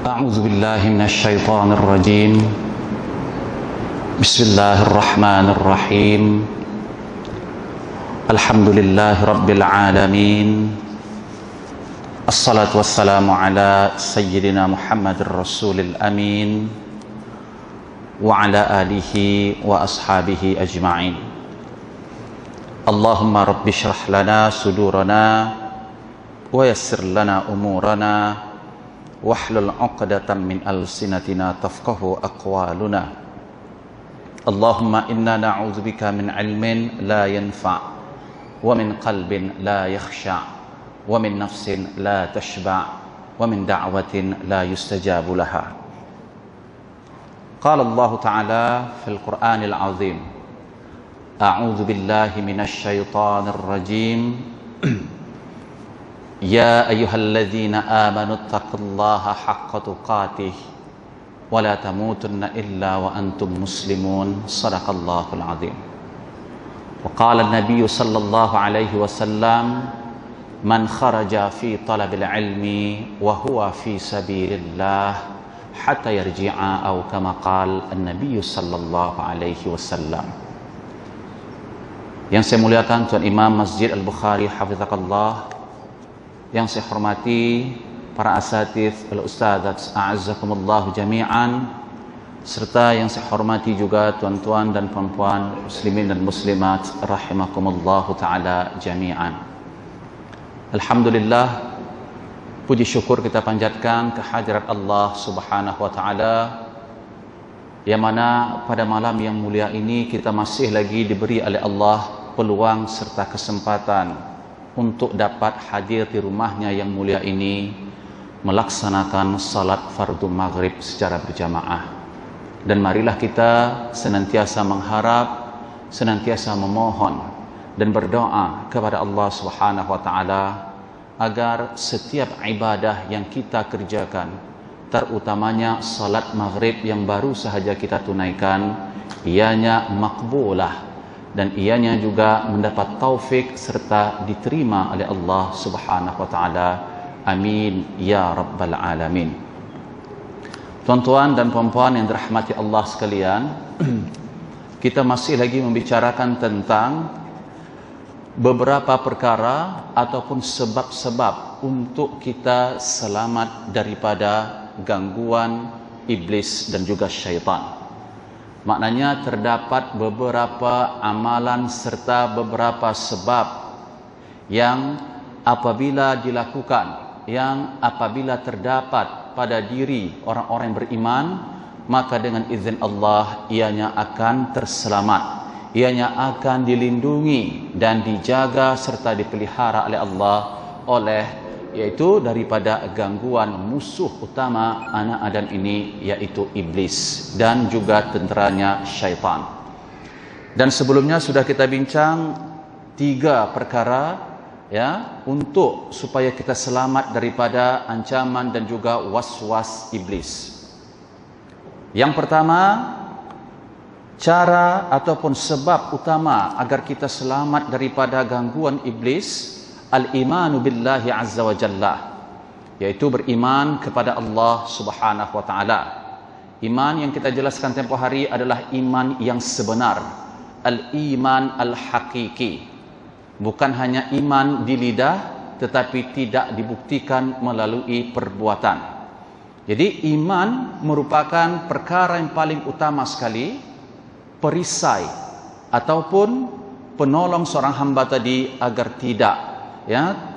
أعوذ بالله من الشيطان الرجيم. بسم الله الرحمن الرحيم. الحمد لله رب العالمين. الصلاة والسلام على سيدنا محمد الرسول الأمين وعلى آله وأصحابه أجمعين. اللهم رب اشرح لنا صدورنا ويسر لنا أمورنا واحلل عقدة من ألسنتنا تفقهوا أقوالنا. اللهم إنا نعوذ بك من علم لا ينفع ومن قلب لا يخشع ومن نفس لا تشبع ومن دعوة لا يستجاب لها. قال الله تعالى في القرآن العظيم: أعوذ بالله من الشيطان الرجيم. يا أيها الذين آمنوا اتقوا الله حق تقاته ولا تموتن إلا وأنتم مسلمون. صدق الله العظيم. وقال النبي صلى الله عليه وسلم: من خرج في طلب العلم وهو في سبيل الله حتى يرجع، أو كما قال النبي صلى الله عليه وسلم. Yang saya muliakan Tuan Imam Masjid Al-Bukhari Hafizakallah, yang saya hormati para asatidz wal ustadzat a'azzakumullah jami'an, serta yang saya hormati juga tuan-tuan dan puan-puan muslimin dan muslimat rahimakumullah taala jami'an. Alhamdulillah, puji syukur kita panjatkan kehadirat Allah Subhanahu wa taala, yang mana pada malam yang mulia ini kita masih lagi diberi oleh Allah peluang serta kesempatan untuk dapat hadir di rumahnya yang mulia ini, melaksanakan salat fardu maghrib secara berjamaah. Dan marilah kita senantiasa mengharap, senantiasa memohon dan berdoa kepada Allah Subhanahu wa taala agar setiap ibadah yang kita kerjakan, terutamanya salat maghrib yang baru sahaja kita tunaikan, ianya makbulah dan ianya juga mendapat taufik serta diterima oleh Allah Subhanahu wa taala. Amin ya rabbal alamin. Tuan-tuan dan puan-puan yang dirahmati Allah sekalian, kita masih lagi membicarakan tentang beberapa perkara ataupun sebab-sebab untuk kita selamat daripada gangguan iblis dan juga syaitan. Maknanya terdapat beberapa amalan serta beberapa sebab yang apabila dilakukan, yang apabila terdapat pada diri orang-orang yang beriman, maka dengan izin Allah ianya akan terselamat, ianya akan dilindungi dan dijaga serta dipelihara oleh Allah, yaitu daripada gangguan musuh utama anak Adam ini, yaitu iblis dan juga tenteranya syaitan. Dan sebelumnya sudah kita bincang 3 perkara ya, untuk supaya kita selamat daripada ancaman dan juga was-was iblis. Yang pertama, cara ataupun sebab utama agar kita selamat daripada gangguan iblis, al-imanu billahi azza wa jalla, yaitu beriman kepada Allah Subhanahu wa taala. Iman yang kita jelaskan tempoh hari adalah iman yang sebenar, al-iman al-hakiki, bukan hanya iman di lidah tetapi tidak dibuktikan melalui perbuatan. Jadi iman merupakan perkara yang paling utama sekali, perisai ataupun penolong seorang hamba tadi agar tidak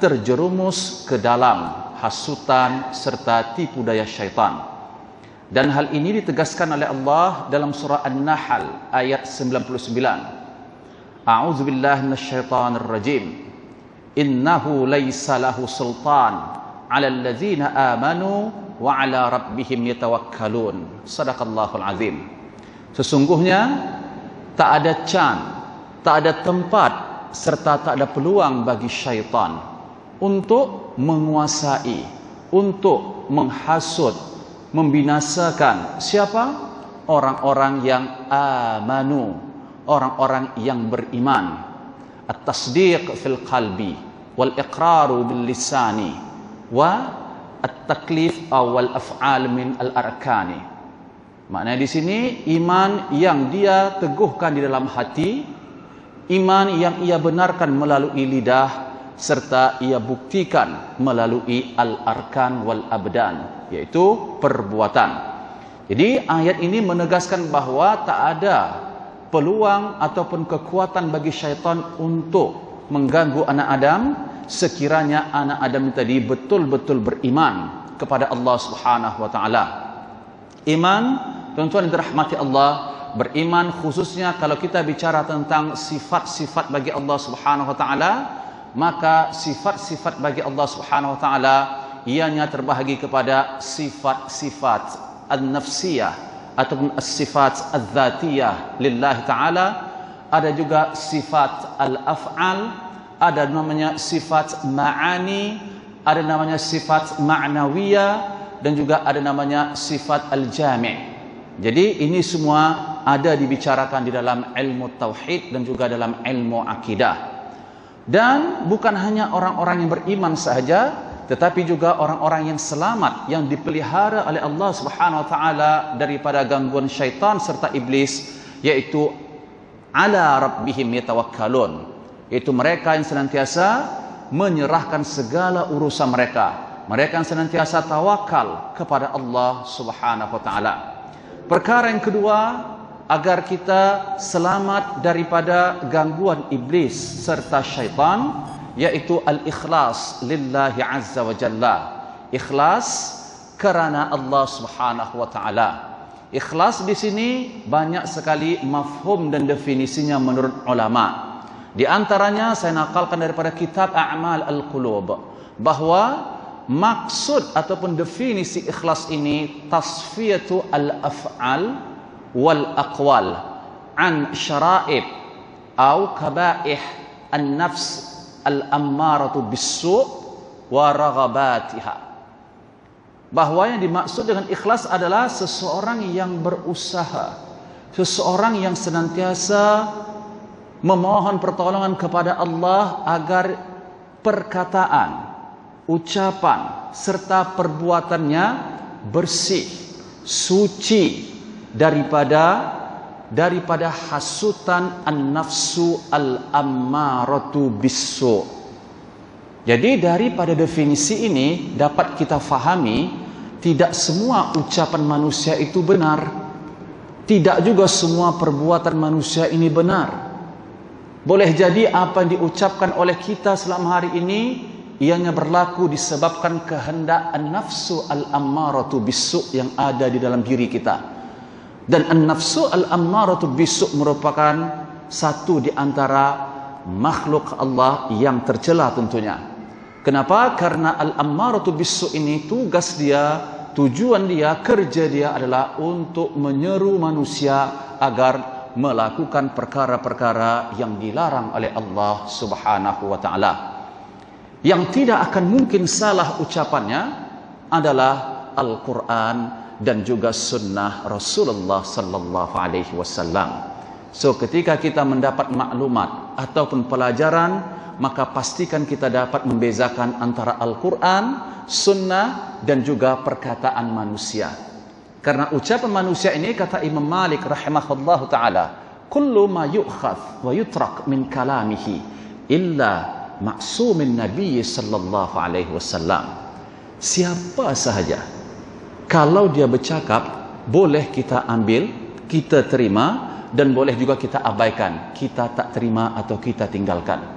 terjerumus ke dalam hasutan serta tipu daya syaitan. Dan hal ini ditegaskan oleh Allah dalam surah An-Nahl ayat 99. A'udzu billahi minasyaitonir rajim. Innahu laisa lahu sultan 'alal ladzina amanu wa 'ala rabbihim yatawakkalun. Shadaqallahul azim. Sesungguhnya tak ada tak ada tempat serta tak ada peluang bagi syaitan untuk menguasai, untuk menghasut, membinasakan siapa? Orang-orang yang amanu, orang-orang yang beriman. At-tasdiq fil qalbi wal iqraru bil lisani wa at-taklif awal af'al min al-arkani. Maknanya di sini iman yang dia teguhkan di dalam hati, iman yang ia benarkan melalui lidah, serta ia buktikan melalui al-arkan wal abdan, yaitu perbuatan. Jadi ayat ini menegaskan bahawa tak ada peluang ataupun kekuatan bagi syaitan untuk mengganggu anak Adam sekiranya anak Adam tadi betul-betul beriman kepada Allah Subhanahu wa taala. Iman, tuan-tuan yang dirahmati Allah, beriman khususnya kalau kita bicara tentang sifat-sifat bagi Allah Subhanahu wa taala, maka sifat-sifat bagi Allah Subhanahu wa taala ianya terbahagi kepada sifat-sifat an-nafsiyah ataupun as-sifat az-zatiyah lillahi ta'ala, ada juga sifat al-af'al, ada namanya sifat ma'ani, ada namanya sifat ma'nawiyah, dan juga ada namanya sifat al-jami'. Jadi ini semua ada dibicarakan di dalam ilmu tauhid dan juga dalam ilmu akidah. Dan bukan hanya orang-orang yang beriman sahaja, tetapi juga orang-orang yang selamat, yang dipelihara oleh Allah Subhanahu wa taala daripada gangguan syaitan serta iblis, yaitu ala rabbihim yatawakkalun, yaitu mereka yang senantiasa menyerahkan segala urusan mereka, mereka yang senantiasa tawakal kepada Allah Subhanahu wa taala. Perkara yang kedua, agar kita selamat daripada gangguan iblis serta syaitan, yaitu al-ikhlas lillahi azza wa jalla. Ikhlas kerana Allah Subhanahu wa taala. Ikhlas di sini banyak sekali mafhum dan definisinya menurut ulama. Di antaranya saya nakalkan daripada kitab A'mal al-Qulub bahwa maksud ataupun definisi ikhlas ini tasfiyatu al-af'al wal aqwal an syara'ib au kaba'ih an-nafs al-ammaratu bis-su' wa raghabatiha. Bahwa yang dimaksud dengan ikhlas adalah seseorang yang berusaha, seseorang yang senantiasa memohon pertolongan kepada Allah agar perkataan, ucapan serta perbuatannya bersih, suci daripada hasutan an-nafsu al-ammaratu bis-su'. Jadi daripada definisi ini dapat kita fahami, tidak semua ucapan manusia itu benar, tidak juga semua perbuatan manusia ini benar. Boleh jadi apa yang diucapkan oleh kita selama hari ini ianya berlaku disebabkan kehendak an-nafsu al-ammaratu bis-su' yang ada di dalam diri kita. Dan an-nafsu al-ammaratu bis-su' merupakan satu di antara makhluk Allah yang tercela tentunya. Kenapa? Karena al-ammaratu bis-su' ini tugas dia, tujuan dia, kerja dia adalah untuk menyeru manusia agar melakukan perkara-perkara yang dilarang oleh Allah Subhanahu wa taala. Yang tidak akan mungkin salah ucapannya adalah Al-Quran dan juga sunnah Rasulullah sallallahu alaihi wasallam. So ketika kita mendapat maklumat ataupun pelajaran, maka pastikan kita dapat membezakan antara Al-Quran, sunnah dan juga perkataan manusia. Karena ucapan manusia ini, kata Imam Malik rahimahullahu ta'ala, kullu ma yu'khadh wa yutrak min kalamihi illa ma'sumin Nabi sallallahu alaihi wasallam. Siapa sahaja, kalau dia bercakap, boleh kita ambil, kita terima, dan boleh juga kita abaikan, kita tak terima atau kita tinggalkan.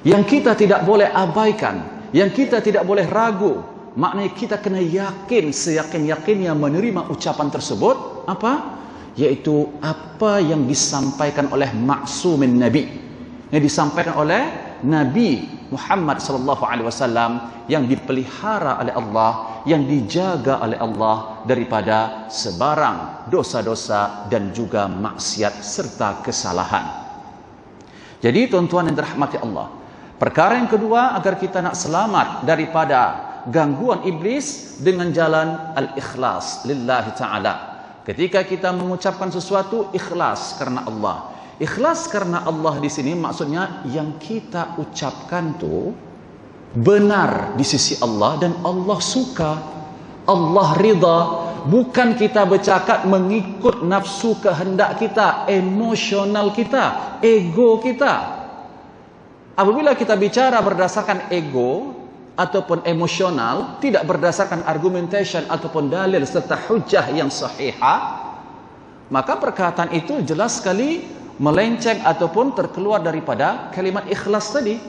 Yang kita tidak boleh abaikan, yang kita tidak boleh ragu, maknanya kita kena yakin, seyakin-yakinnya menerima ucapan tersebut. Apa? Yaitu apa yang disampaikan oleh ma'sumin Nabi, yang disampaikan oleh Nabi Muhammad sallallahu alaihi wasallam, yang dipelihara oleh Allah, yang dijaga oleh Allah daripada sebarang dosa-dosa dan juga maksiat serta kesalahan. Jadi tuan-tuan yang dirahmati Allah, perkara yang kedua agar kita nak selamat daripada gangguan iblis dengan jalan al-ikhlas lillahi ta'ala. Ketika kita mengucapkan sesuatu, ikhlas karena Allah. Ikhlas karena Allah di sini maksudnya yang kita ucapkan tu benar di sisi Allah dan Allah suka, Allah ridha. Bukan kita bercakap mengikut nafsu kehendak kita, emosional kita, ego kita. Apabila kita bicara berdasarkan ego ataupun emosional, tidak berdasarkan argumentation ataupun dalil serta hujah yang sahihah, maka perkataan itu jelas sekali melenceng ataupun terkeluar daripada kalimat ikhlas tadi.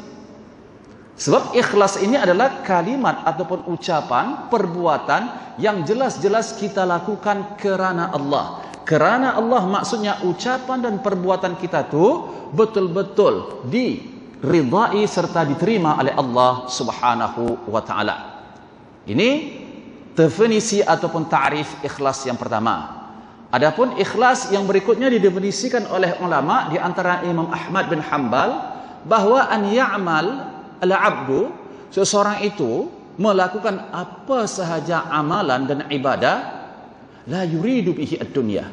Sebab ikhlas ini adalah kalimat ataupun ucapan, perbuatan yang jelas-jelas kita lakukan kerana Allah. Kerana Allah maksudnya ucapan dan perbuatan kita tu betul-betul diridai serta diterima oleh Allah Subhanahu wa taala. Ini definisi ataupun ta'rif ikhlas yang pertama. Adapun ikhlas yang berikutnya didefinisikan oleh ulama di antara Imam Ahmad bin Hanbal bahwa an ya'mal al-'abdu, seseorang itu melakukan apa sahaja amalan dan ibadah, la yuridu bihi ad-dunya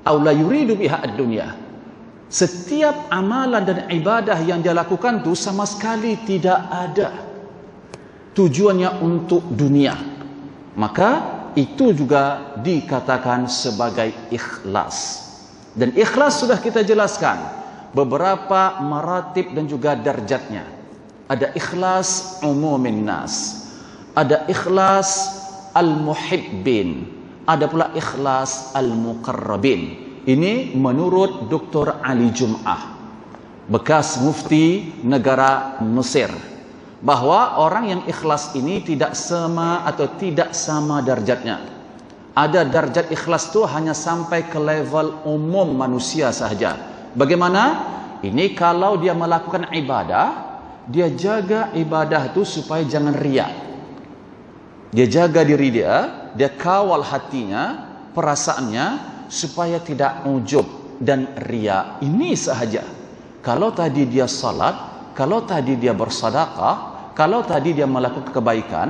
atau la yuridu biha ad-dunya. Setiap amalan dan ibadah yang dia lakukan tu sama sekali tidak ada tujuannya untuk dunia, maka itu juga dikatakan sebagai ikhlas. Dan ikhlas sudah kita jelaskan beberapa maratib dan juga darjatnya. Ada ikhlas umumin nas, ada ikhlas al-muhibbin, ada pula ikhlas al-muqarrabin. Ini menurut Dr. Ali Jum'ah, bekas mufti negara Mesir, bahwa orang yang ikhlas ini tidak sama atau tidak sama darjatnya. Ada darjat ikhlas itu hanya sampai ke level umum manusia sahaja. Bagaimana? Ini kalau dia melakukan ibadah, dia jaga ibadah itu supaya jangan riak. Dia jaga diri dia kawal hatinya, perasaannya supaya tidak ujub dan riak. Ini sahaja. Kalau tadi dia salat, kalau tadi dia bersedekah, kalau tadi dia melakukan kebaikan,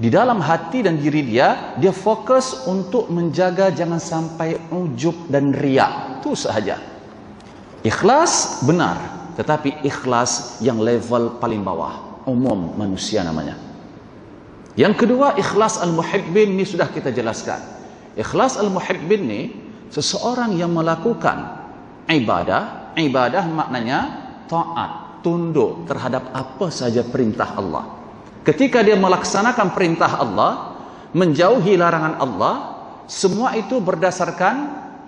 di dalam hati dan diri dia fokus untuk menjaga jangan sampai ujub dan riak. Itu sahaja. Ikhlas benar, tetapi ikhlas yang level paling bawah, umum manusia namanya. Yang kedua, ikhlas al-muhibbin, ini sudah kita jelaskan. Ikhlas al-muhibbin ini seseorang yang melakukan ibadah maknanya taat, tunduk terhadap apa saja perintah Allah. Ketika dia melaksanakan perintah Allah, menjauhi larangan Allah, semua itu berdasarkan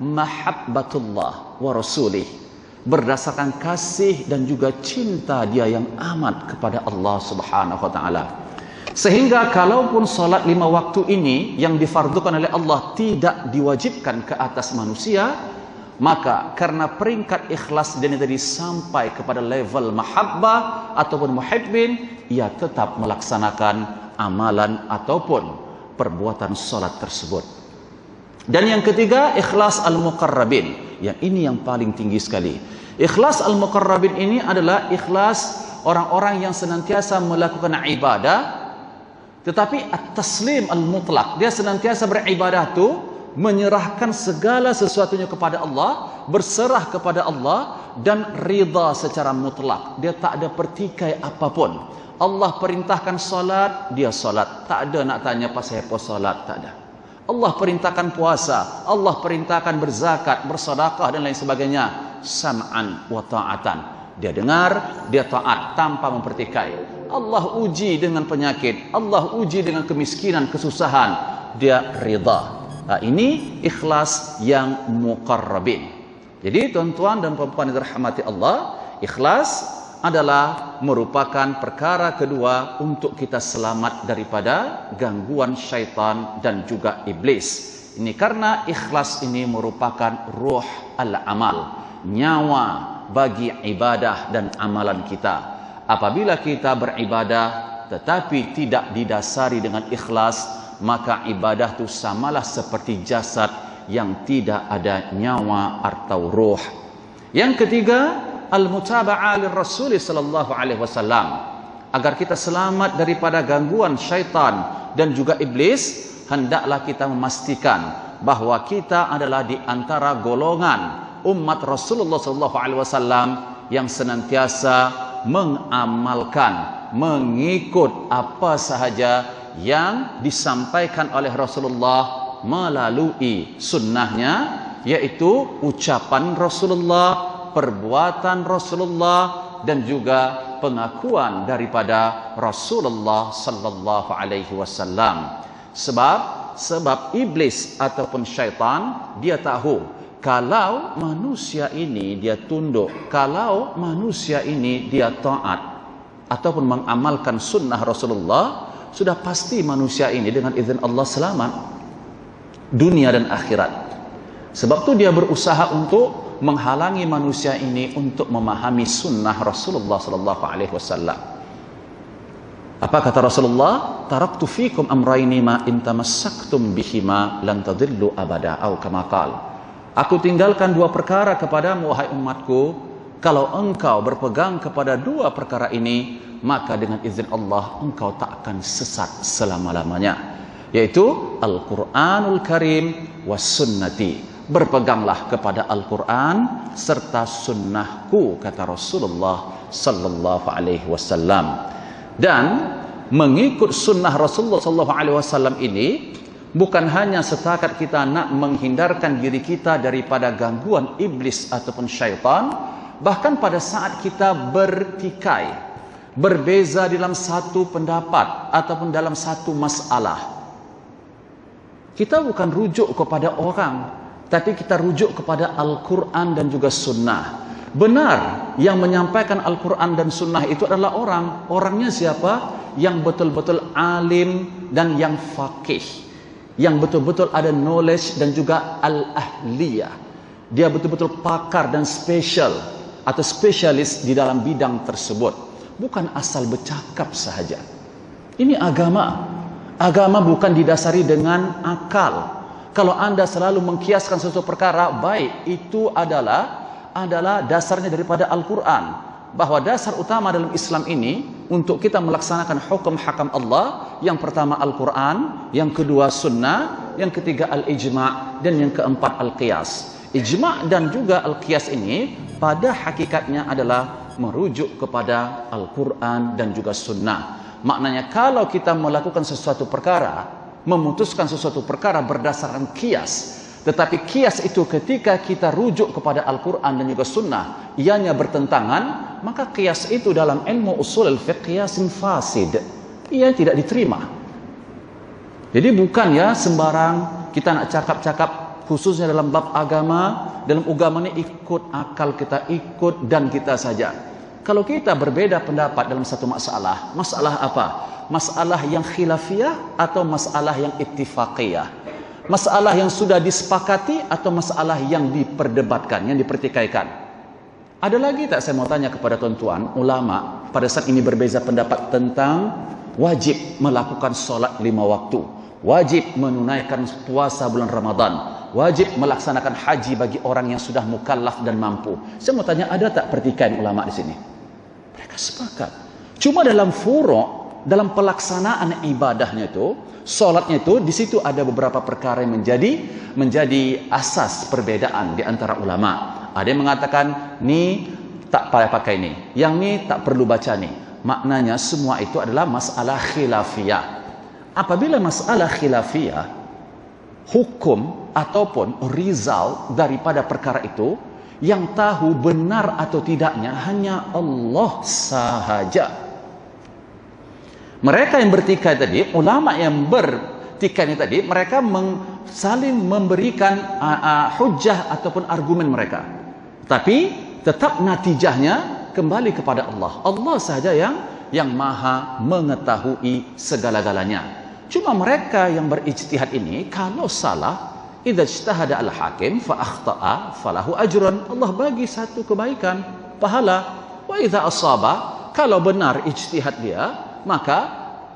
mahabbatullah wa rasulih, berdasarkan kasih dan juga cinta dia yang amat kepada Allah Subhanahu wa taala. Sehingga kalaupun salat 5 waktu ini yang difardukan oleh Allah tidak diwajibkan ke atas manusia, maka karena peringkat ikhlas dia tadi sampai kepada level mahabbah ataupun muhibbin, ia tetap melaksanakan amalan ataupun perbuatan salat tersebut. Dan yang ketiga, ikhlas al-muqarrabin. Yang ini yang paling tinggi sekali. Ikhlas al-muqarrabin ini adalah ikhlas orang-orang yang senantiasa melakukan ibadah, tetapi at-taslim al-mutlaq. Dia senantiasa beribadah tu menyerahkan segala sesuatunya kepada Allah, berserah kepada Allah dan ridha secara mutlak. Dia tak ada pertikai apapun. Allah perintahkan salat, dia salat. Tak ada nak tanya pasal apa salat, tak ada. Allah perintahkan puasa, Allah perintahkan berzakat, bersedekah dan lain sebagainya. Sam'an wa ta'atan. Dia dengar, dia taat tanpa mempertikai. Allah uji dengan penyakit, Allah uji dengan kemiskinan, kesusahan, dia ridha. Nah, ini ikhlas yang muqarrabin. Jadi tuan-tuan dan puan-puan yang dirahmati Allah, ikhlas adalah merupakan perkara kedua untuk kita selamat daripada gangguan syaitan dan juga iblis. Ini karena ikhlas ini merupakan ruh al-amal, nyawa bagi ibadah dan amalan kita. Apabila kita beribadah tetapi tidak didasari dengan ikhlas, maka ibadah itu samalah seperti jasad yang tidak ada nyawa atau ruh. Yang ketiga, al-mutaba'ah lirrasul sallallahu alaihi wasallam. Agar kita selamat daripada gangguan syaitan dan juga iblis, hendaklah kita memastikan bahwa kita adalah di antara golongan umat Rasulullah sallallahu alaihi wasallam yang senantiasa mengamalkan mengikut apa sahaja yang disampaikan oleh Rasulullah melalui sunnahnya, yaitu ucapan Rasulullah, perbuatan Rasulullah, dan juga pengakuan daripada Rasulullah sallallahu alaihi wasallam. Sebab iblis ataupun syaitan dia tahu kalau manusia ini dia tunduk, kalau manusia ini dia taat ataupun mengamalkan sunnah Rasulullah, sudah pasti manusia ini dengan izin Allah selamat dunia dan akhirat. Sebab itu dia berusaha untuk menghalangi manusia ini untuk memahami sunnah Rasulullah sallallahu alaihi wasallam. Apa kata Rasulullah? Taraktu fikum amrayni ma in tamassaktum bihima lan tadillu abada, atau kama qala. Aku tinggalkan dua perkara kepadamu wahai umatku, kalau engkau berpegang kepada dua perkara ini, maka dengan izin Allah engkau tak akan sesat selama-lamanya, yaitu Al-Qur'anul Karim was sunnati. Berpeganglah kepada Al-Quran serta sunnahku, kata Rasulullah sallallahu alaihi wasallam. Dan mengikut sunnah Rasulullah sallallahu alaihi wasallam ini bukan hanya setakat kita nak menghindarkan diri kita daripada gangguan iblis ataupun syaitan, bahkan pada saat kita bertikai, berbeza dalam satu pendapat ataupun dalam satu masalah, kita bukan rujuk kepada orang, tapi kita rujuk kepada Al-Quran dan juga Sunnah. Benar, yang menyampaikan Al-Quran dan Sunnah itu adalah orang. Orangnya siapa? Yang betul-betul alim dan yang faqih, yang betul-betul ada knowledge dan juga al-ahliyah. Dia betul-betul pakar dan spesial atau spesialis di dalam bidang tersebut. Bukan asal bercakap sahaja. Ini agama. Agama bukan didasari dengan akal. Kalau anda selalu mengkiaskan sesuatu perkara, baik, itu adalah dasarnya daripada Al-Quran. Bahwa dasar utama dalam Islam ini, untuk kita melaksanakan hukum hakam Allah, yang pertama Al-Quran, yang kedua Sunnah, yang ketiga Al-Ijma', dan yang keempat Al-Qiyas. Ijma' dan juga Al-Qiyas ini, pada hakikatnya adalah merujuk kepada Al-Quran dan juga Sunnah. Maknanya kalau kita melakukan sesuatu perkara, memutuskan sesuatu perkara berdasarkan kias, tetapi kias itu ketika kita rujuk kepada Al-Quran dan juga Sunnah ianya bertentangan, maka kias itu dalam ilmu usul al-fiqh kiasin fasid, ia tidak diterima. Jadi bukan ya sembarang kita nak cakap-cakap, khususnya dalam bab agama. Dalam agama ini ikut akal kita, ikut dan kita saja. Kalau kita berbeda pendapat dalam satu masalah, masalah apa? Masalah yang khilafiyah atau masalah yang ittifaqiyah? Masalah yang sudah disepakati atau masalah yang diperdebatkan, yang dipertikaikan? Ada lagi tak saya mau tanya kepada tuan-tuan ulama pada saat ini berbeza pendapat tentang wajib melakukan solat 5 waktu, wajib menunaikan puasa bulan Ramadan, wajib melaksanakan haji bagi orang yang sudah mukallaf dan mampu. Saya mau tanya, ada tak pertikaian ulama di sini? Mereka sepakat. Cuma dalam furu', dalam pelaksanaan ibadahnya itu, solatnya itu, di situ ada beberapa perkara yang menjadi asas perbedaan di antara ulama. Ada yang mengatakan ni tak payah pakai ni, yang ni tak perlu baca ni. Maknanya semua itu adalah masalah khilafiyah. Apabila masalah khilafiyah, hukum ataupun result daripada perkara itu, yang tahu benar atau tidaknya hanya Allah sahaja. Mereka yang bertikai tadi, ulama yang bertikai tadi, mereka saling memberikan hujah ataupun argumen mereka. Tapi tetap natijahnya kembali kepada Allah. Allah sahaja yang maha mengetahui segala-galanya. Cuma mereka yang berijtihad ini, kalau salah, idza ijtahada al-hakim fa akhta'a falahu ajrun, Allah bagi satu kebaikan, pahala. Wa idza asaba, kalau benar ijtihad dia, maka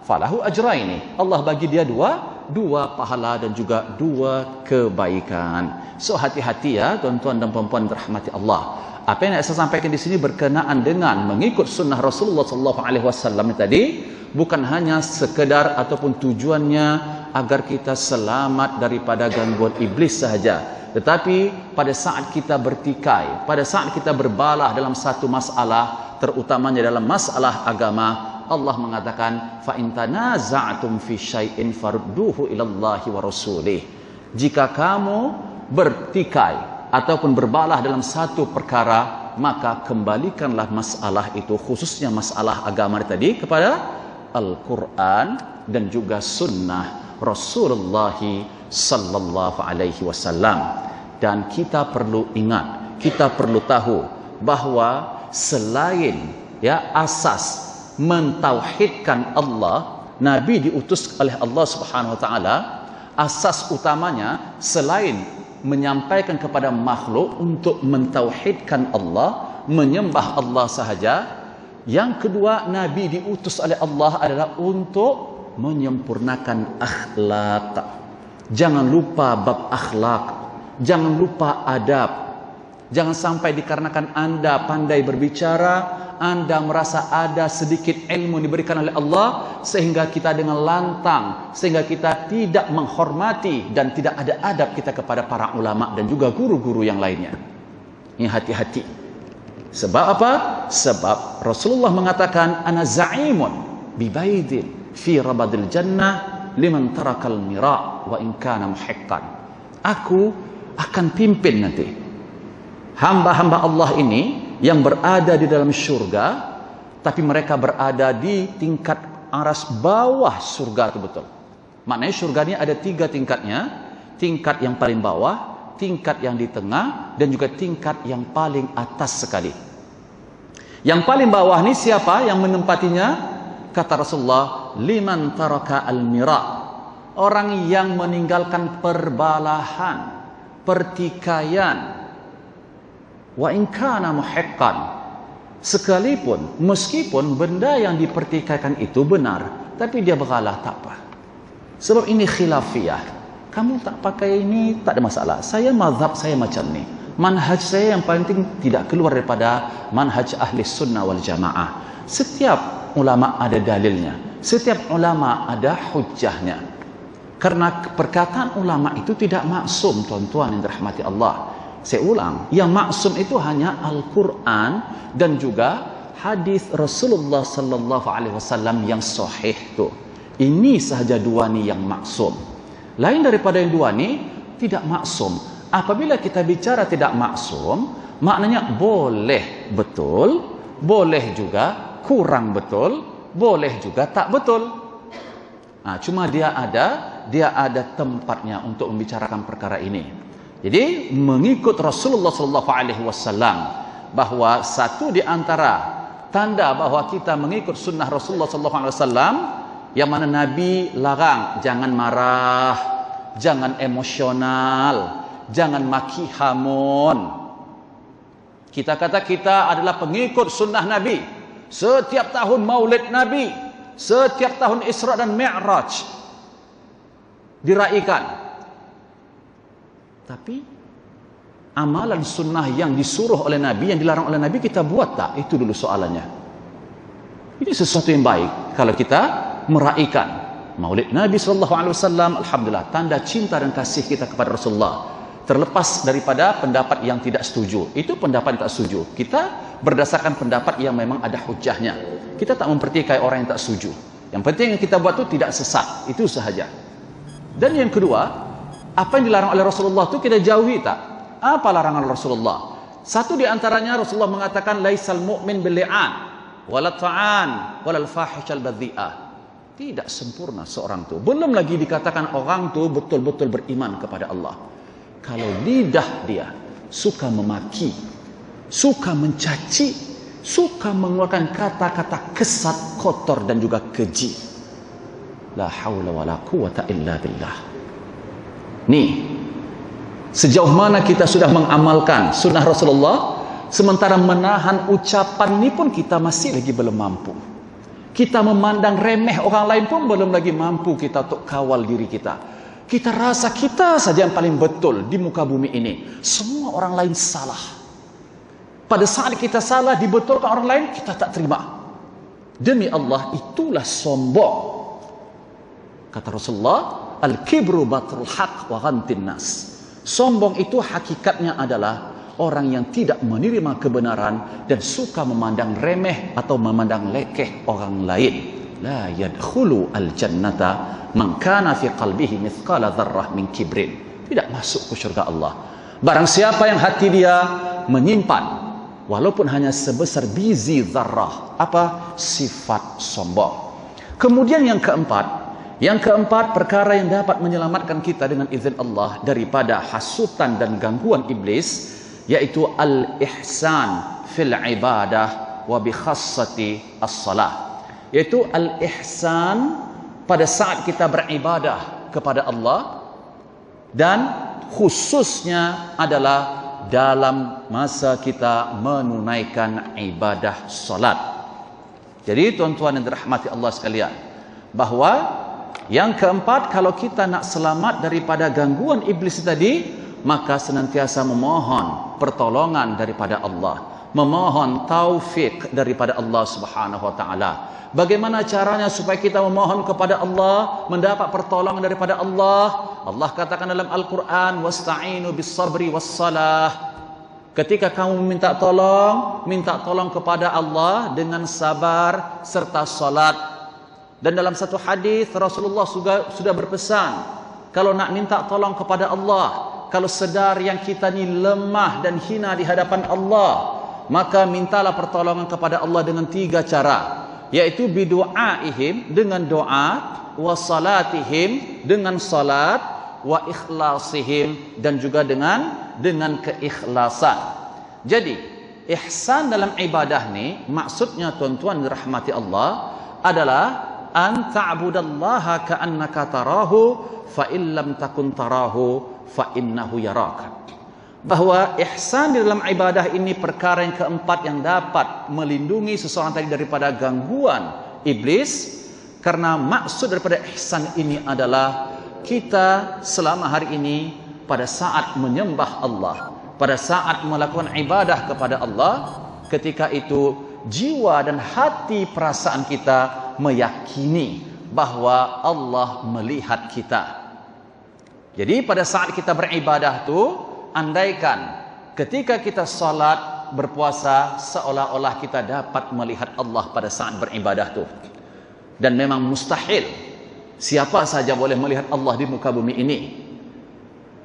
falahu ajraini, Allah bagi dia dua pahala dan juga 2 kebaikan. So hati-hati ya tuan-tuan dan puan-puan dirahmati Allah. Apa yang saya sampaikan di sini berkenaan dengan mengikut sunnah Rasulullah SAW tadi, bukan hanya sekedar ataupun tujuannya agar kita selamat daripada gangguan iblis sahaja, tetapi pada saat kita bertikai, pada saat kita berbalah dalam satu masalah, terutamanya dalam masalah agama, Allah mengatakan, fa in tanaza'tum fi syai'in farudduhu ilallahi wa rasulih. Jika kamu bertikai ataupun berbalah dalam satu perkara, maka kembalikanlah masalah itu, khususnya masalah agama tadi, kepada Al-Quran dan juga sunnah Rasulullah sallallahu alaihi wasallam. Dan kita perlu ingat, kita perlu tahu bahwa selain asas mentauhidkan Allah, Nabi diutus oleh Allah Subhanahu wa taala, asas utamanya selain menyampaikan kepada makhluk untuk mentauhidkan Allah, menyembah Allah sahaja, yang kedua Nabi diutus oleh Allah adalah untuk menyempurnakan akhlak. Jangan lupa bab akhlak, jangan lupa adab. Jangan sampai dikarenakan Anda pandai berbicara, Anda merasa ada sedikit ilmu diberikan oleh Allah, sehingga kita dengan lantang, sehingga kita tidak menghormati dan tidak ada adab kita kepada para ulama dan juga guru-guru yang lainnya. Ini hati-hati. Sebab apa? Sebab Rasulullah mengatakan, ana za'imun bibaidin fi rabadil jannah liman tarakal mira' wa in kana muhiqqan. Aku akan pimpin nanti hamba-hamba Allah ini yang berada di dalam syurga, tapi mereka berada di tingkat aras bawah surga itu betul. Maknanya syurga ini ada 3 tingkatnya. Tingkat yang paling bawah, tingkat yang di tengah, dan juga tingkat yang paling atas sekali. Yang paling bawah ini siapa yang menempatinya? Kata Rasulullah, liman taraka al-mira', orang yang meninggalkan perbalahan, pertikaian, wa in kana muhiqqan, sekalipun meskipun benda yang dipertikaikan itu benar, tapi dia beralah, tak apa. Sebab ini khilafiyah. Kamu tak pakai ini tak ada masalah. Saya mazhab saya macam ni. Manhaj saya yang penting tidak keluar daripada manhaj ahli sunnah wal jamaah. Setiap ulama ada dalilnya, setiap ulama ada hujjahnya. Karena perkataan ulama itu tidak maksum, tuan-tuan yang dirahmati Allah. Saya ulang, yang maksum itu hanya Al-Quran dan juga hadis Rasulullah sallallahu alaihi wasallam yang sahih tu. Ini sahaja 2 ni yang maksum. Lain daripada yang 2 ni tidak maksum. Apabila kita bicara tidak maksum, maknanya boleh betul, boleh juga kurang betul, boleh juga tak betul. Cuma dia ada tempatnya untuk membicarakan perkara ini. Jadi mengikut Rasulullah sallallahu alaihi wasallam, bahwa satu di antara tanda bahwa kita mengikut sunnah Rasulullah sallallahu alaihi wasallam, yang mana Nabi larang jangan marah, jangan emosional, jangan maki hamun. Kita kata kita adalah pengikut sunnah Nabi. Setiap tahun Maulid Nabi, setiap tahun Isra dan Mi'raj diraikan. Tapi amalan sunnah yang disuruh oleh Nabi, yang dilarang oleh Nabi, kita buat tak? Itu dulu soalannya. Ini sesuatu yang baik kalau kita meraikan Maulid Nabi SAW. Alhamdulillah, tanda cinta dan kasih kita kepada Rasulullah. Terlepas daripada pendapat yang tidak setuju, itu pendapat yang tak setuju. Kita berdasarkan pendapat yang memang ada hujahnya. Kita tak mempertikai orang yang tak setuju. Yang penting yang kita buat itu tidak sesat, itu sahaja. Dan yang kedua, apa yang dilarang oleh Rasulullah itu kita jauhi tak? Apa larangan Rasulullah? Satu di antaranya Rasulullah mengatakan, laisal mu'min bil-li'an wala ta'an wala al-fahishal badhi'ah. Tidak sempurna seorang itu. Belum lagi dikatakan orang itu betul-betul beriman kepada Allah kalau lidah dia suka memaki, suka mencaci, suka mengeluarkan kata-kata kesat, kotor dan juga keji. La haula wala quwata illa billah. Nih, sejauh mana kita sudah mengamalkan sunnah Rasulullah, sementara menahan ucapan ini pun kita masih lagi belum mampu. Kita memandang remeh orang lain pun belum lagi mampu kita untuk kawal diri kita. Kita rasa kita saja yang paling betul di muka bumi ini. Semua orang lain salah. Pada saat kita salah dibetulkan orang lain, kita tak terima. Demi Allah, itulah sombong. Kata Rasulullah, al-kibru batrul haq wa ghamtin nas. Sombong itu hakikatnya adalah orang yang tidak menerima kebenaran dan suka memandang remeh atau memandang lekeh orang lain. La yadkhulu al-jannata man kana fi qalbihi mithqala dzarrah min kibrin. Tidak masuk ke syurga Allah barang siapa yang hati dia menyimpan walaupun hanya sebesar biji zarrah apa? Sifat sombong. Kemudian yang keempat perkara yang dapat menyelamatkan kita dengan izin Allah daripada hasutan dan gangguan iblis, yaitu al-ihsan fil ibadah wa bi khassati as-salah. Yaitu al-ihsan pada saat kita beribadah kepada Allah, dan khususnya adalah dalam masa kita menunaikan ibadah salat. Jadi tuan-tuan yang dirahmati Allah sekalian, bahwa yang keempat, kalau kita nak selamat daripada gangguan iblis tadi, maka senantiasa memohon pertolongan daripada Allah, memohon taufik daripada Allah Subhanahu wa taala. Bagaimana caranya supaya kita memohon kepada Allah, mendapat pertolongan daripada Allah? Allah katakan dalam Al-Quran, wasta'inu bis sabri was salah. Ketika kamu minta tolong kepada Allah dengan sabar serta salat. Dan dalam satu hadis Rasulullah sudah berpesan, kalau nak minta tolong kepada Allah, kalau sedar yang kita ni lemah dan hina di hadapan Allah, maka mintalah pertolongan kepada Allah dengan 3 cara, yaitu bidu'aihim, dengan doa, wa salatihim, dengan salat, wa ikhlasihim, dan juga dengan keikhlasan. Jadi ihsan dalam ibadah ni maksudnya tuan-tuan dirahmati Allah adalah an ta'budallaha ka'annaka tarahu fa in lam takun tarahu fa innahu yaraka. Bahwa ihsan di dalam ibadah ini perkara yang keempat yang dapat melindungi seseorang tadi daripada gangguan iblis, karena maksud daripada ihsan ini adalah kita selama hari ini pada saat menyembah Allah, pada saat melakukan ibadah kepada Allah, ketika itu jiwa dan hati perasaan kita meyakini bahwa Allah melihat kita. Jadi pada saat kita beribadah tu, andaikan ketika kita salat, berpuasa, seolah-olah kita dapat melihat Allah pada saat beribadah tu. Dan memang mustahil siapa saja boleh melihat Allah di muka bumi ini.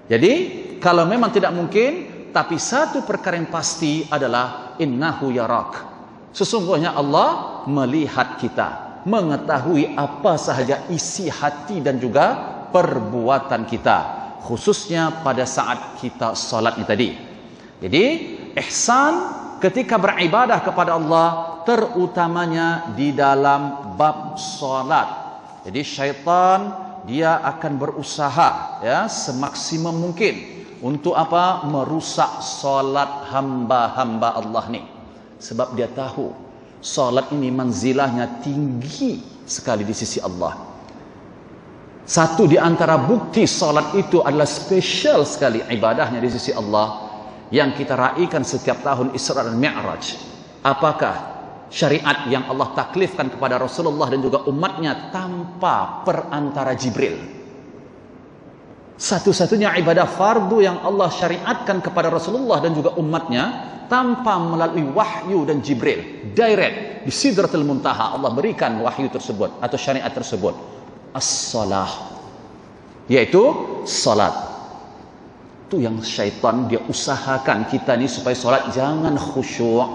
Jadi kalau memang tidak mungkin, tapi satu perkara yang pasti adalah innahu yarak. Sesungguhnya Allah melihat kita, mengetahui apa sahaja isi hati dan juga perbuatan kita, khususnya pada saat kita salat ni tadi. Jadi ihsan ketika beribadah kepada Allah, terutamanya di dalam bab salat. Jadi syaitan dia akan berusaha ya semaksimum mungkin untuk apa? Merusak salat hamba-hamba Allah ni. Sebab dia tahu salat ini manzilahnya tinggi sekali di sisi Allah. Satu di antara bukti salat itu adalah spesial sekali ibadahnya di sisi Allah yang kita raikan setiap tahun Isra dan Mi'raj. Apakah syariat yang Allah taklifkan kepada Rasulullah dan juga umatnya tanpa perantara Jibril? Satu-satunya ibadah fardu yang Allah syariatkan kepada Rasulullah dan juga umatnya tanpa melalui wahyu dan Jibril, direct di Sidratul Muntaha Allah berikan wahyu tersebut atau syariat tersebut, as-salah, yaitu salat. Itu yang syaitan dia usahakan kita ni supaya salat jangan khusyuk.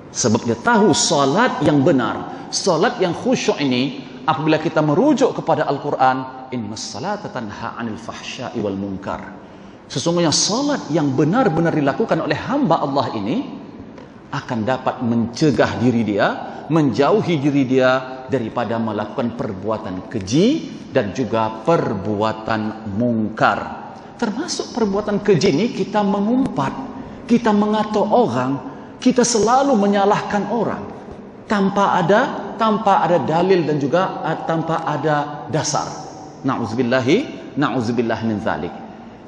Sebab dia tahu salat yang benar, salat yang khusyuk ini, apabila kita merujuk kepada Al-Quran, innas salata tanha 'anil fahsya'i wal munkar. Sesungguhnya salat yang benar-benar dilakukan oleh hamba Allah ini akan dapat mencegah diri dia, menjauhi diri dia daripada melakukan perbuatan keji dan juga perbuatan mungkar. Termasuk perbuatan keji ini kita mengumpat, kita mengatur orang, kita selalu menyalahkan orang tanpa ada dalil dan juga tanpa ada dasar. Na'udzubillah min zalik.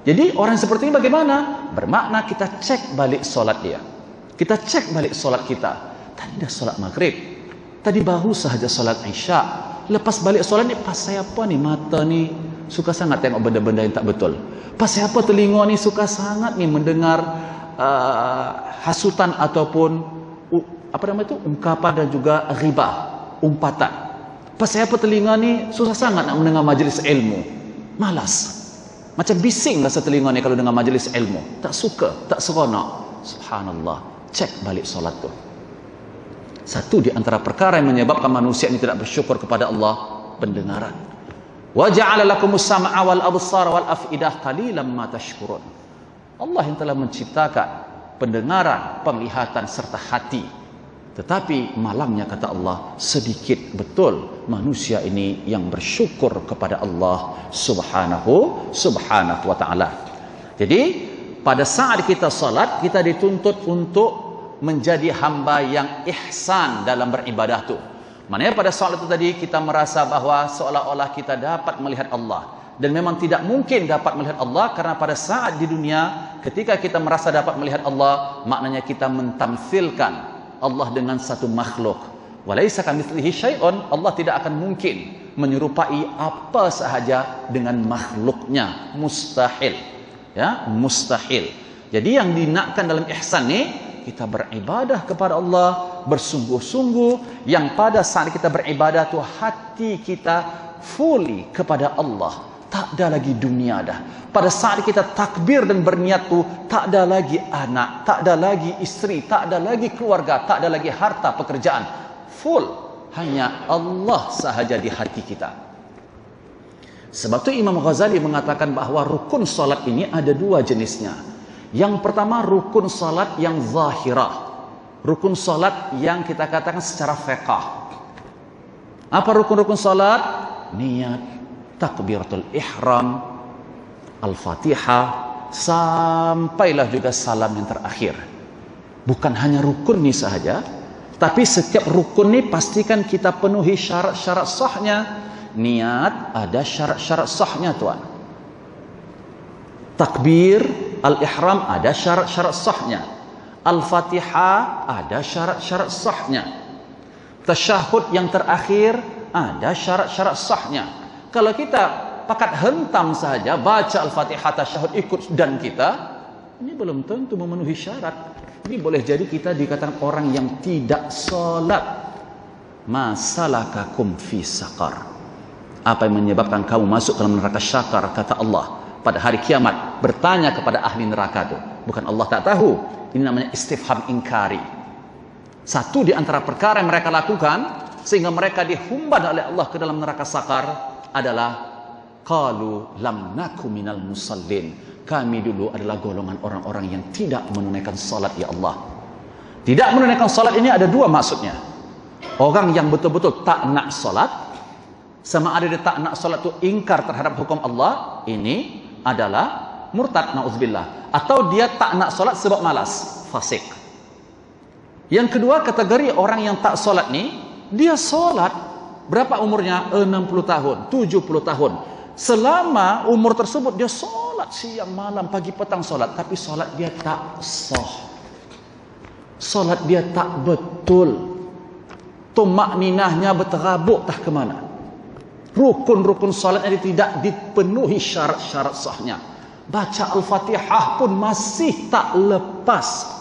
Jadi orang seperti ini bagaimana? Bermakna kita cek balik solat dia. Kita cek balik solat kita. Tadi dah solat maghrib, tadi baru sahaja solat isya, lepas balik solat ni pas saya apa ni, mata ni suka sangat tengok benda-benda yang tak betul. Pasal apa telinga ni suka sangat ni mendengar hasutan ataupun apa nama itu, ungkapan dan juga ghibah, umpatan. Pasal apa telinga ni susah sangat nak mendengar majlis ilmu. Malas. Macam bising rasa telinga ni kalau dengar majlis ilmu. Tak suka, tak seronok. Subhanallah. Cek balik solat tu. Satu di antara perkara yang menyebabkan manusia ini tidak bersyukur kepada Allah, pendengaran. Wa ja'ala lakumus sam'a wal absara wal af'idah qalilan ma tashkurun. Allah yang telah menciptakan pendengaran, penglihatan serta hati. Tetapi malangnya kata Allah, sedikit betul manusia ini yang bersyukur kepada Allah subhanahu wa ta'ala. Jadi pada saat kita salat, kita dituntut untuk menjadi hamba yang ihsan dalam beribadah tu. Maknanya pada saat itu tadi kita merasa bahawa seolah-olah kita dapat melihat Allah. Dan memang tidak mungkin dapat melihat Allah, karena pada saat di dunia ketika kita merasa dapat melihat Allah, maknanya kita mentamthilkan Allah dengan satu makhluk. Walaisa kamitslihi syai'un, Allah tidak akan mungkin menyerupai apa sahaja dengan makhluknya. Mustahil. Ya, mustahil. Jadi yang dinakkan dalam ihsan ni, kita beribadah kepada Allah bersungguh-sungguh, yang pada saat kita beribadah tu hati kita fully kepada Allah. Tak ada lagi dunia dah. Pada saat kita takbir dan berniat tu, tak ada lagi anak, tak ada lagi isteri, tak ada lagi keluarga, tak ada lagi harta, pekerjaan. Full hanya Allah sahaja di hati kita. Sebab tu Imam Ghazali mengatakan bahawa rukun salat ini ada dua jenisnya. Yang pertama rukun salat yang zahirah. Rukun salat yang kita katakan secara fiqh. Apa rukun-rukun salat? Niat, takbiratul ihram, al-fatihah, sampailah juga salam yang terakhir. Bukan hanya rukun ni sahaja, tapi setiap rukun ni pastikan kita penuhi syarat-syarat sahnya. Niat ada syarat-syarat sahnya tuan. Takbir al-ihram ada syarat-syarat sahnya. Al-fatihah ada syarat-syarat sahnya. Tasyahud yang terakhir ada syarat-syarat sahnya. Kalau kita pakat hentam saja baca al-fatihah, tasyahud ikut dan kita, ini belum tentu memenuhi syarat. Ini boleh jadi kita dikatakan orang yang tidak salat. Masalakakum fi saqar. Apa yang menyebabkan kamu masuk dalam neraka syakar, kata Allah pada hari kiamat, bertanya kepada ahli neraka itu. Bukan Allah tak tahu, ini namanya istifham ingkari. Satu di antara perkara yang mereka lakukan sehingga mereka dihumban oleh Allah ke dalam neraka sakar adalah qalu lam naku minal musallin. Kami dulu adalah golongan orang-orang yang tidak menunaikan salat, ya Allah. Tidak menunaikan salat ini ada dua maksudnya. Orang yang betul-betul tak nak salat, sama ada dia tak nak salat tu ingkar terhadap hukum Allah, ini adalah murtad, na'udzubillah. Atau dia tak nak salat sebab malas, fasik. Yang kedua kategori orang yang tak salat ni, dia salat berapa umurnya? 60 tahun, 70 tahun. Selama umur tersebut dia salat siang malam, pagi petang salat, tapi salat dia tak sah. Salat dia tak betul. Tumakninahnya berterabuk tak ke mana. Rukun-rukun salatnya tidak dipenuhi syarat-syarat sahnya. Baca al-fatihah pun masih tak lepas.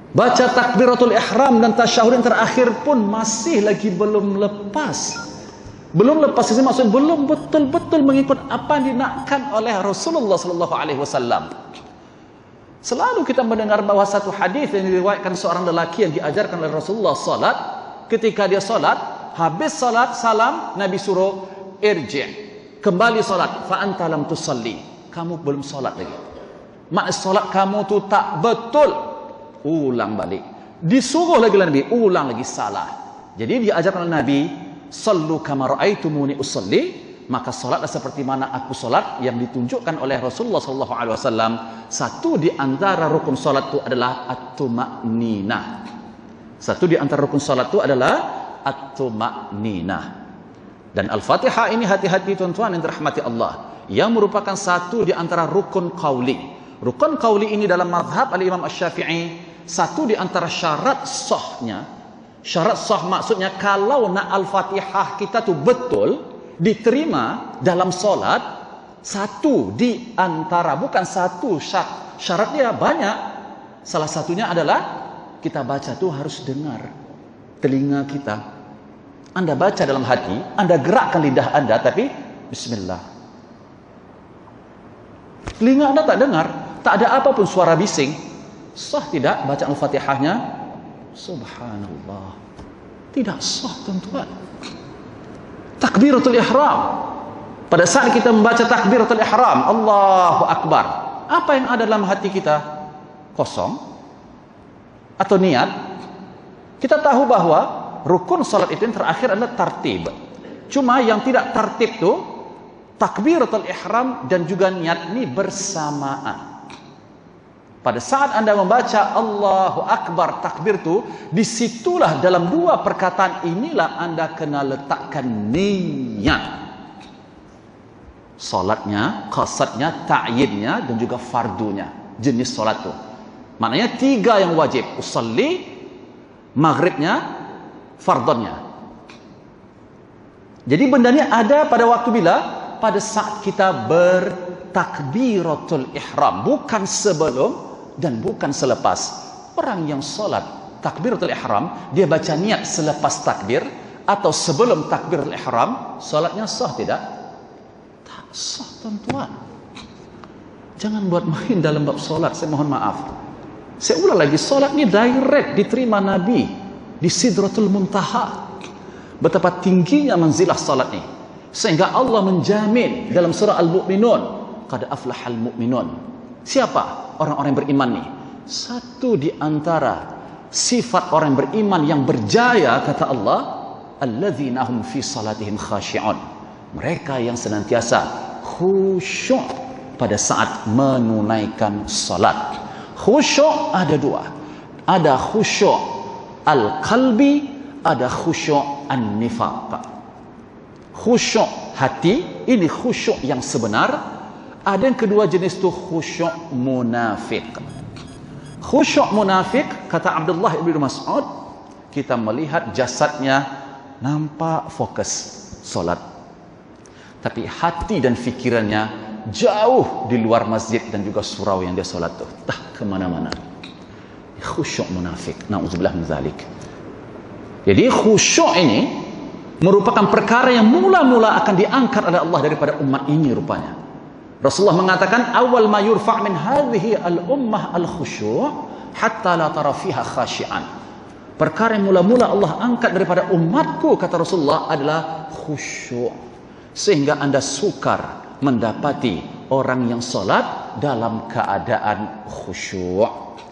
Baca takbiratul ihram dan tasyahud yang terakhir pun masih lagi belum lepas. Belum lepas ini maksudnya belum betul-betul mengikut apa yang dinakkan oleh Rasulullah sallallahu alaihi wasallam. Selalu kita mendengar bahawa satu hadis yang diriwayatkan seorang lelaki yang diajarkan oleh Rasulullah salat, ketika dia salat, habis salat salam, Nabi suruh irji', kembali salat, fa anta lam tusalli, kamu belum salat lagi. Maksud salat kamu tu tak betul. Ulang balik. Disuruh lagi Nabi, ulang lagi, salah. Jadi diajarkan oleh Nabi, sallu kama ra'aitumuni usalli, maka salatlah seperti mana aku salat, yang ditunjukkan oleh Rasulullah sallallahu alaihi wasallam. Satu di antara rukun salat itu adalah at-tuma'ninah. Satu di antara rukun salat itu adalah at-tuma'ninah. Dan Al-Fatihah ini hati-hati tuan-tuan yang dirahmati Allah, yang merupakan satu di antara rukun qauli. Rukun qauli ini dalam mazhab al-Imam Asy-Syafi'i, satu di antara syarat sahnya. Syarat sah maksudnya kalau nak Al-Fatihah kita tu betul, diterima dalam solat, satu di antara, bukan satu syaratnya banyak. Salah satunya adalah kita baca tuh harus dengar. Telinga kita, Anda baca dalam hati, Anda gerakkan lidah Anda, tapi bismillah. Telinga Anda tak dengar, tak ada apapun suara bising, sah tidak baca Al-Fatihahnya? Subhanallah, tidak sah tuan-tuan. Takbiratul ihram, pada saat kita membaca takbiratul ihram, Allahu Akbar, apa yang ada dalam hati kita? Kosong atau niat? Kita tahu bahwa rukun salat itu yang terakhir adalah tartib. Cuma yang tidak tartib itu takbiratul ihram dan juga niat ini bersamaan. Pada saat Anda membaca Allahu Akbar, takbir itu, disitulah dalam dua perkataan inilah Anda kena letakkan niat. Salatnya, qasadnya, ta'yidnya dan juga fardunya, jenis salat itu. Maknanya tiga yang wajib, usalli, maghribnya, fardonnya. Jadi benda ini ada pada waktu bila? Pada saat kita bertakbiratul ihram, bukan sebelum dan bukan selepas. Orang yang solat takbiratul ihram, dia baca niat selepas takbir atau sebelum takbiratul ihram, solatnya sah tidak? Tak sah tuan-tuan. Jangan buat main dalam bab solat, saya mohon maaf. Saya ulang lagi, solat ini direct diterima Nabi di Sidratul Muntaha. Betapa tingginya manzilah salat ini, sehingga Allah menjamin dalam surah Al-Mu'minun, qad aflahal mu'minun. Siapa orang-orang yang beriman nih? Satu di antara sifat orang yang beriman yang berjaya, kata Allah, alladzina hum fi salatihim khashi'un. Mereka yang senantiasa khusyuk pada saat menunaikan salat. Khusyuk ada dua. Ada khusyuk al-qalbi, ada khusyuk an-nifaq. Khusyuk hati, ini khusyuk yang sebenar. Ada yang kedua jenis itu khusyuk munafik. Khusyuk munafik, kata Abdullah ibn Mas'ud, kita melihat jasadnya nampak fokus solat, tapi hati dan fikirannya jauh di luar masjid dan juga surau yang dia solat itu, tak kemana-mana. Khusyuk munafik, na'udzubillah min dzalik. Jadi khusyuk ini merupakan perkara yang mula-mula akan diangkat oleh Allah daripada umat ini rupanya. Rasulullah mengatakan, awal ma yurfa' min hadhihi al-ummah al-khusyu' hatta la tara fiha khashi'an. Perkara yang mula-mula Allah angkat daripada umatku, kata Rasulullah, adalah khusyuk, sehingga Anda sukar mendapati orang yang solat dalam keadaan khusyuk.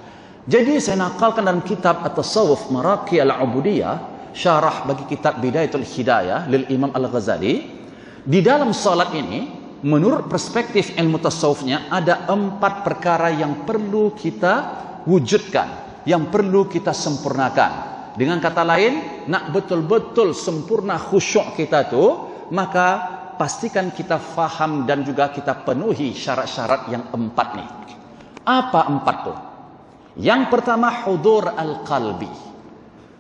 Jadi saya nakalkan dalam kitab At-Tasawuf Maraqi Al-Ubudiyah, syarah bagi kitab Bidayatul Hidayah lil Imam Al-Ghazali. Di dalam salat ini, menurut perspektif ilmu tasawufnya, ada 4 perkara yang perlu kita wujudkan, yang perlu kita sempurnakan. Dengan kata lain, nak betul-betul sempurna khusyuk kita tu, maka pastikan kita faham dan juga kita penuhi syarat-syarat yang 4 nih. Apa 4 tu? Yang pertama, hudur al-qalbi.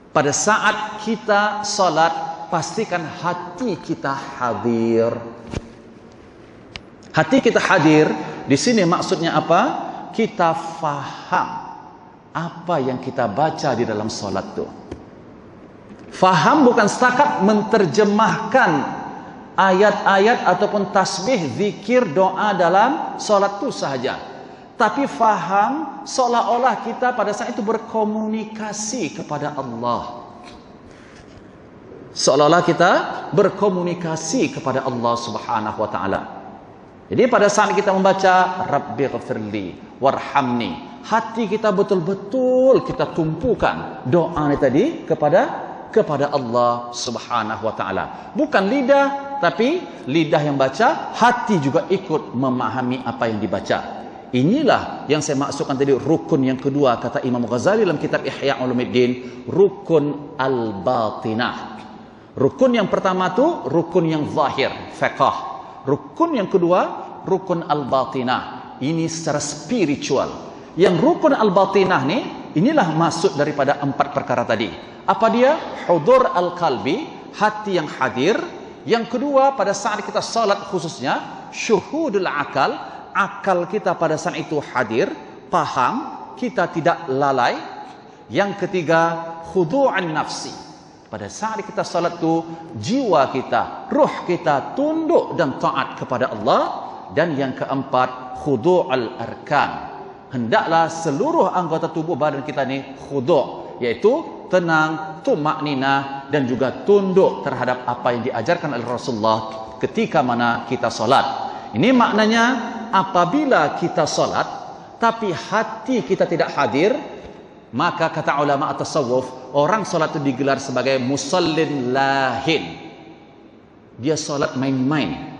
Pada saat kita salat, pastikan hati kita hadir. Hati kita hadir, di sini maksudnya apa? Kita faham apa yang kita baca di dalam salat itu. Faham bukan setakat menterjemahkan ayat-ayat ataupun tasbih, zikir, doa dalam salat itu sahaja. Tapi faham seolah-olah kita pada saat itu berkomunikasi kepada Allah. Seolah-olah kita berkomunikasi kepada Allah Subhanahu wa taala. Jadi pada saat kita membaca Rabbighfirli warhamni, hati kita betul-betul kita tumpukan doa ini tadi kepada Allah Subhanahu wa taala. Bukan lidah, tapi lidah yang baca, hati juga ikut memahami apa yang dibaca. Inilah yang saya maksudkan tadi, rukun yang kedua, kata Imam Ghazali dalam kitab Ihya Ulumuddin, rukun al-batinah. Rukun yang pertama tu rukun yang zahir, fiqh. Rukun yang kedua, rukun al-batinah. Ini secara spiritual. Yang rukun al-batinah ni, inilah maksud daripada 4 perkara tadi. Apa dia? Hudur al-qalbi, hati yang hadir. Yang kedua, pada saat kita salat khususnya, syuhudul akal, akal kita pada saat itu hadir, paham, kita tidak lalai. Yang ketiga, khudu'an nafsi. Pada saat kita salat itu, jiwa kita, ruh kita tunduk dan taat kepada Allah. Dan yang keempat, khudu'al arkan. Hendaklah seluruh anggota tubuh badan kita ini khudu', yaitu tenang, tumakninah dan juga tunduk terhadap apa yang diajarkan oleh Rasulullah ketika mana kita solat. Ini maknanya apabila kita solat tapi hati kita tidak hadir, maka kata ulama tasawuf, orang solat itu digelar sebagai musallin lahin. Dia solat main-main.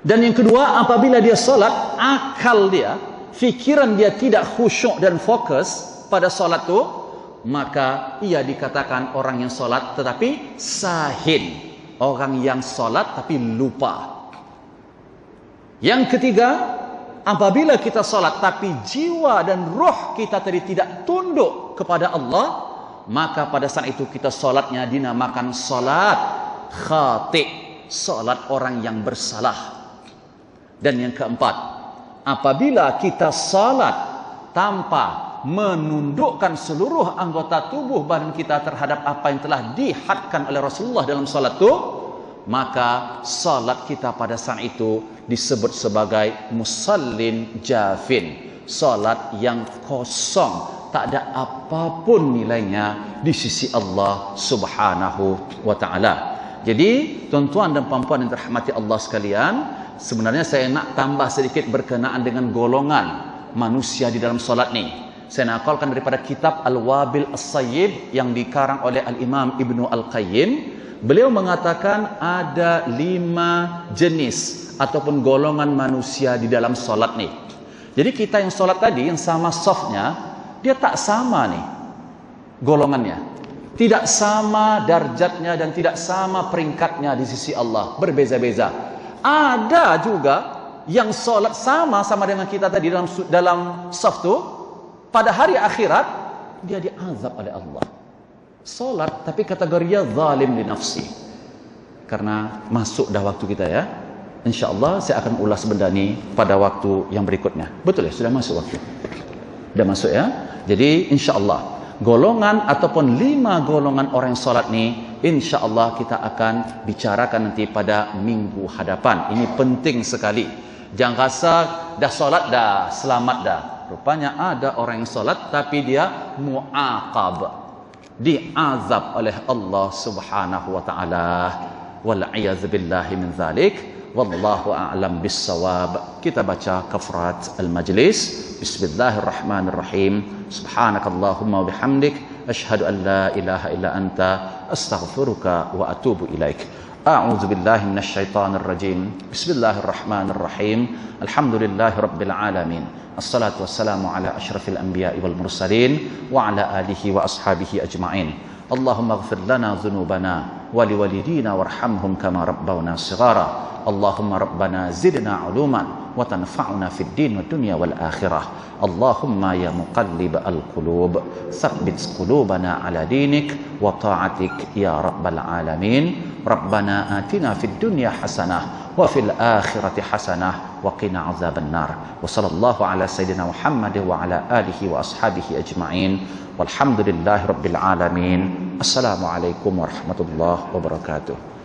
Dan yang kedua, apabila dia solat, akal dia, fikiran dia tidak khusyuk dan fokus pada solat itu, maka ia dikatakan orang yang solat tetapi sahin, orang yang solat tapi lupa. Yang ketiga, apabila kita solat tapi jiwa dan roh kita tadi tidak tunduk kepada Allah, maka pada saat itu kita solatnya dinamakan solat khati', solat orang yang bersalah. Dan yang keempat, apabila kita salat tanpa menundukkan seluruh anggota tubuh badan kita terhadap apa yang telah dihadkan oleh Rasulullah dalam salat itu, maka salat kita pada saat itu disebut sebagai musallin jafin, salat yang kosong, tak ada apapun nilainya di sisi Allah Subhanahu wa taala. Jadi tuan-tuan dan puan-puan yang dirahmati Allah sekalian, sebenarnya saya nak tambah sedikit berkenaan dengan golongan manusia di dalam solat ni. Saya nakalkan daripada kitab Al-Wabil As-Sayyib yang dikarang oleh Al-Imam Ibnu Al-Qayyim. Beliau mengatakan ada 5 jenis ataupun golongan manusia di dalam solat ni. Jadi kita yang solat tadi, yang sama softnya, dia tak sama nih golongannya. Tidak sama darjatnya dan tidak sama peringkatnya di sisi Allah. Berbeza-beza. Ada juga yang solat sama dengan kita tadi dalam soft tu, pada hari akhirat dia diazab oleh Allah. Solat tapi kategorinya zalim li nafsi. Karena masuk dah waktu kita ya. InsyaAllah saya akan ulas benda ni pada waktu yang berikutnya. Betul ya? Sudah masuk waktu? Sudah masuk ya? Jadi insyaAllah golongan ataupun 5 golongan orang yang solat ni, insyaAllah kita akan bicarakan nanti pada minggu hadapan. Ini penting sekali. Jangan rasa dah solat dah selamat dah. Rupanya ada orang yang solat tapi dia mu'aqab, diazab oleh Allah Subhanahu wa taala. Wal a'yadzu billahi min zalik. Wallahu a'lam bissawab. Kita baca kafarat al-majlis. Bismillahirrahmanirrahim. Subhanakallahumma wa bihamdik asyhadu an la ilaha illa anta astaghfiruka wa atubu ilaik. A'udzu billahi minasy syaithanir rajim. Bismillahirrahmanirrahim. Alhamdulillahi rabbil alamin. Assalatu wassalamu ala asyrafil anbiya'i wal mursalin wa ala alihi wa ashabihi ajma'in. Allahumma ighfir lana dhunubana wa liwalidina warhamhum kama rabbawna shighara. Allahumma rabbana zidna 'uluman wa tanfa'una fid din wad dunya wal akhirah. Allahumma ya muqallib al-qulub tsabbit qulubana ala dinik wa ta'atik ya rabbal alamin. Rabbana atina fid dunya hasanah wa fil akhirati hasanah wa qina azaban nar. Wa sallallahu ala sayyidina Muhammad wa ala alihi wa ashabihi ajma'in. Walhamdulillahi rabbil alamin. Assalamualaikum warahmatullahi wabarakatuh.